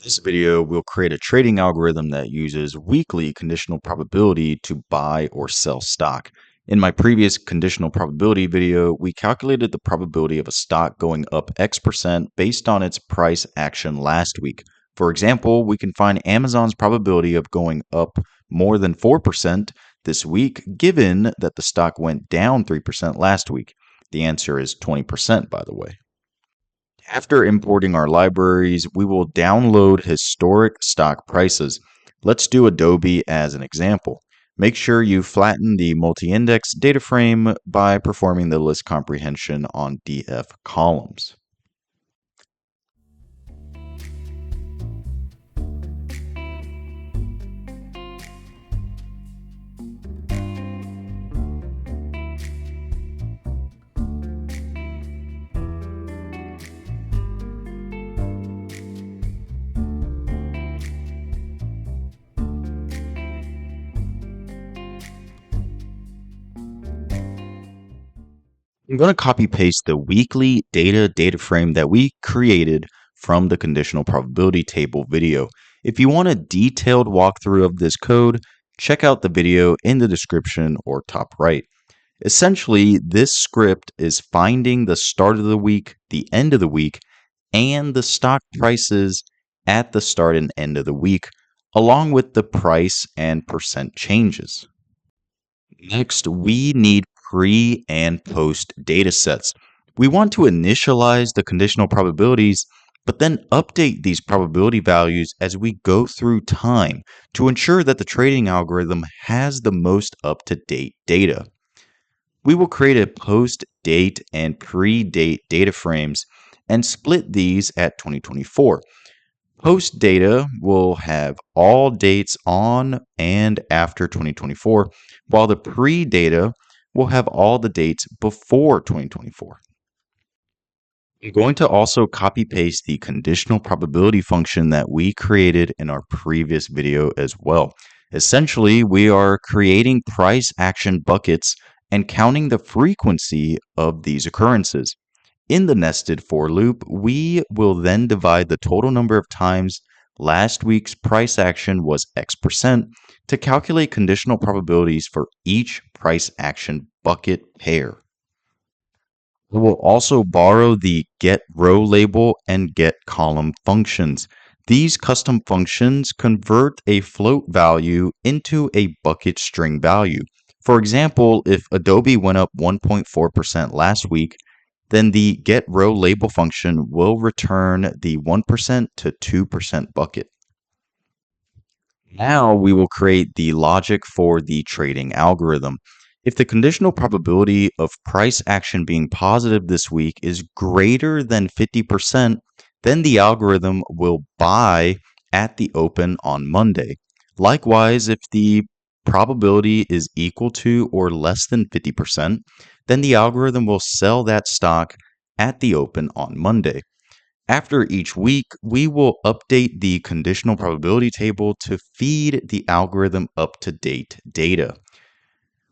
This video will create a trading algorithm that uses weekly conditional probability to buy or sell stock. In my previous conditional probability video, we calculated the probability of a stock going up X% based on its price action last week. For example, we can find Amazon's probability of going up more than 4% this week, given that the stock went down 3% last week. The answer is 20%, by the way. After importing our libraries, we will download historic stock prices. Let's do Adobe as an example. Make sure you flatten the multi-index data frame by performing the list comprehension on DF columns. I'm going to copy paste the weekly data frame that we created from the conditional probability table video. If you want a detailed walkthrough of this code, check out the video in the description or top right. Essentially, this script is finding the start of the week, the end of the week, and the stock prices at the start and end of the week, along with the price and percent changes. Next, we need pre and post data sets. We want to initialize the conditional probabilities, but then update these probability values as we go through time to ensure that the trading algorithm has the most up-to-date data. We will create a post date and pre-date data frames and split these at 2024. Post data will have all dates on and after 2024, while the pre-data will have all the dates before 2024. I'm going to also copy paste the conditional probability function that we created in our previous video as well. Essentially, we are creating price action buckets and counting the frequency of these occurrences. In the nested for loop, we will then divide the total number of times last week's price action was X% to calculate conditional probabilities for each price action bucket pair. We will also borrow the getRowLabel and getColumn functions. These custom functions convert a float value into a bucket string value. For example, if Adobe went up 1.4% last week, then the getRowLabel function will return the 1% to 2% bucket. Now we will create the logic for the trading algorithm. If the conditional probability of price action being positive this week is greater than 50%, then the algorithm will buy at the open on Monday. Likewise, if the probability is equal to or less than 50%, then the algorithm will sell that stock at the open on Monday. After each week, we will update the conditional probability table to feed the algorithm up-to-date data.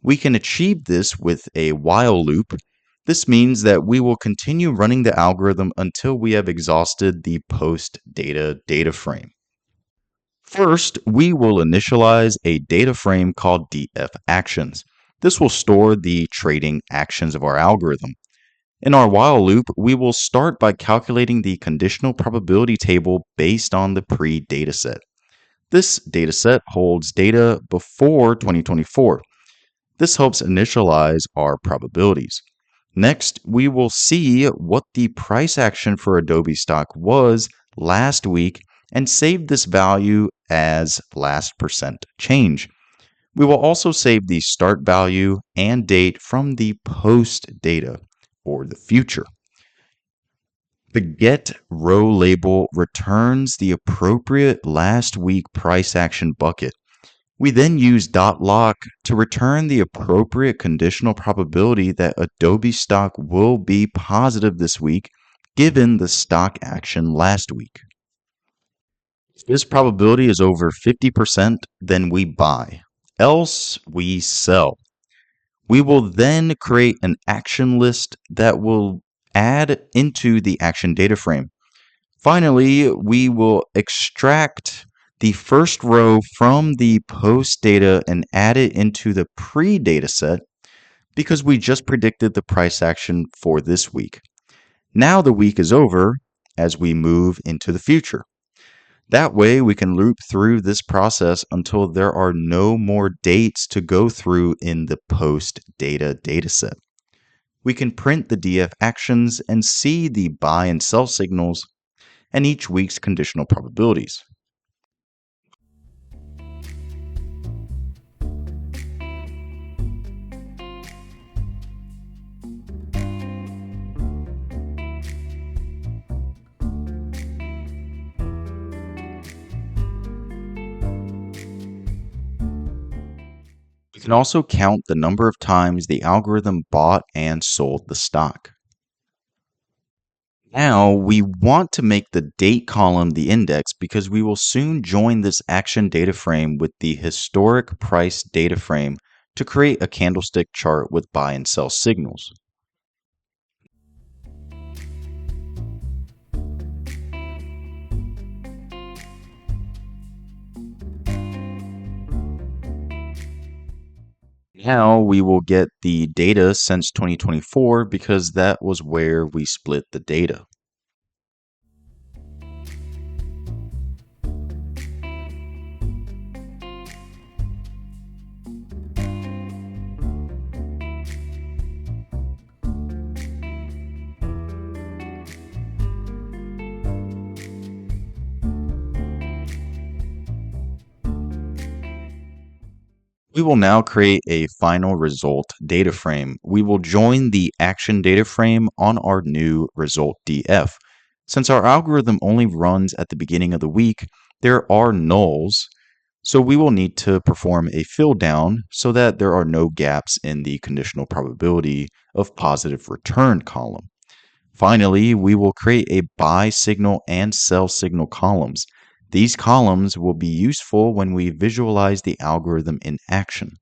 We can achieve this with a while loop. This means that we will continue running the algorithm until we have exhausted the post-data frame. First, we will initialize a data frame called DF actions. This will store the trading actions of our algorithm. In our while loop, we will start by calculating the conditional probability table based on the pre-dataset. This dataset holds data before 2024. This helps initialize our probabilities. Next, we will see what the price action for Adobe stock was last week and save this value as last percent change. We will also save the start value and date from the post data, or the future. The getRowLabel returns the appropriate last week price action bucket. We then use .lock to return the appropriate conditional probability that Adobe stock will be positive this week, given the stock action last week. If this probability is over 50%, then we buy, else we sell. We will then create an action list that will add into the action data frame. Finally, we will extract the first row from the post data and add it into the pre-data set because we just predicted the price action for this week. Now the week is over as we move into the future. That way, we can loop through this process until there are no more dates to go through in the post data dataset. We can print the DF actions and see the buy and sell signals and each week's conditional probabilities. We can also count the number of times the algorithm bought and sold the stock. Now we want to make the date column the index because we will soon join this action data frame with the historic price data frame to create a candlestick chart with buy and sell signals. Now we will get the data since 2024 because that was where we split the data. We will now create a final result data frame. We will join the action data frame on our new result DF. Since our algorithm only runs at the beginning of the week, there are nulls, so we will need to perform a fill down so that there are no gaps in the conditional probability of positive return column. Finally, we will create a buy signal and sell signal columns. These columns will be useful when we visualize the algorithm in action.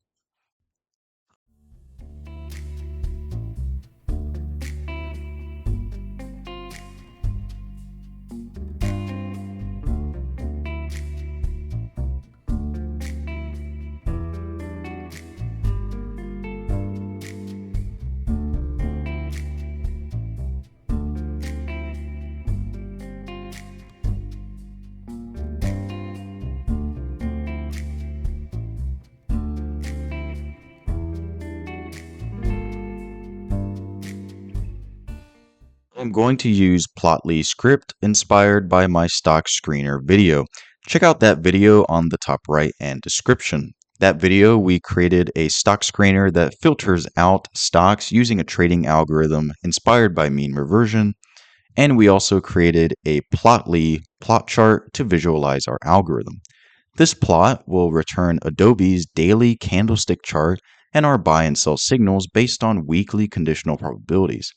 I'm going to use Plotly script inspired by my stock screener video. Check out that video on the top right and description. That video, we created a stock screener that filters out stocks using a trading algorithm inspired by mean reversion. And we also created a Plotly plot chart to visualize our algorithm. This plot will return Adobe's daily candlestick chart and our buy and sell signals based on weekly conditional probabilities.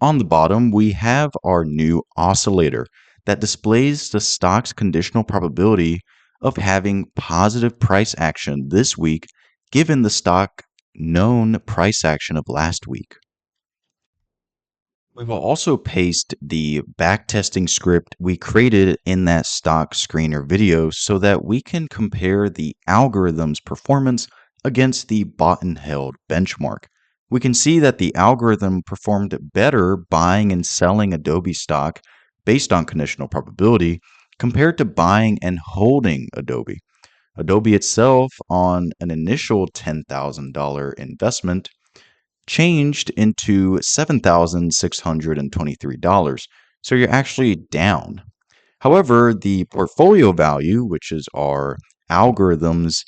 On the bottom, we have our new oscillator that displays the stock's conditional probability of having positive price action this week given the stock known price action of last week. We will also paste the backtesting script we created in that stock screener video so that we can compare the algorithm's performance against the bought and held benchmark. We can see that the algorithm performed better buying and selling Adobe stock based on conditional probability compared to buying and holding Adobe. Adobe itself, on an initial $10,000 investment, changed into $7,623. So you're actually down. However, the portfolio value, which is our algorithm's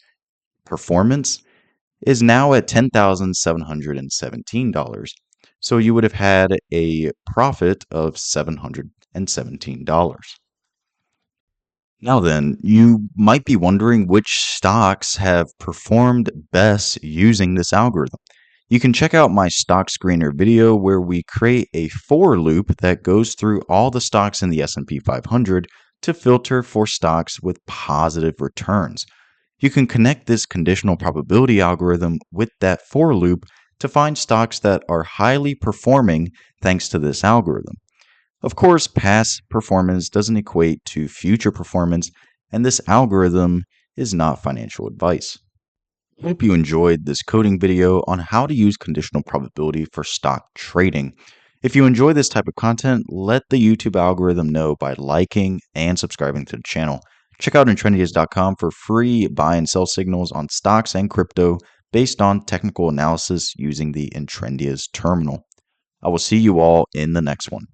performance, is now at $10,717. So you would have had a profit of $717. Now then, you might be wondering which stocks have performed best using this algorithm. You can check out my stock screener video where we create a for loop that goes through all the stocks in the S&P 500 to filter for stocks with positive returns. You can connect this conditional probability algorithm with that for loop to find stocks that are highly performing thanks to this algorithm. Of course, past performance doesn't equate to future performance, and this algorithm is not financial advice. Hope you enjoyed this coding video on how to use conditional probability for stock trading. If you enjoy this type of content, let the YouTube algorithm know by liking and subscribing to the channel. Check out Intrendius.com for free buy and sell signals on stocks and crypto based on technical analysis using the Intrendius terminal. I will see you all in the next one.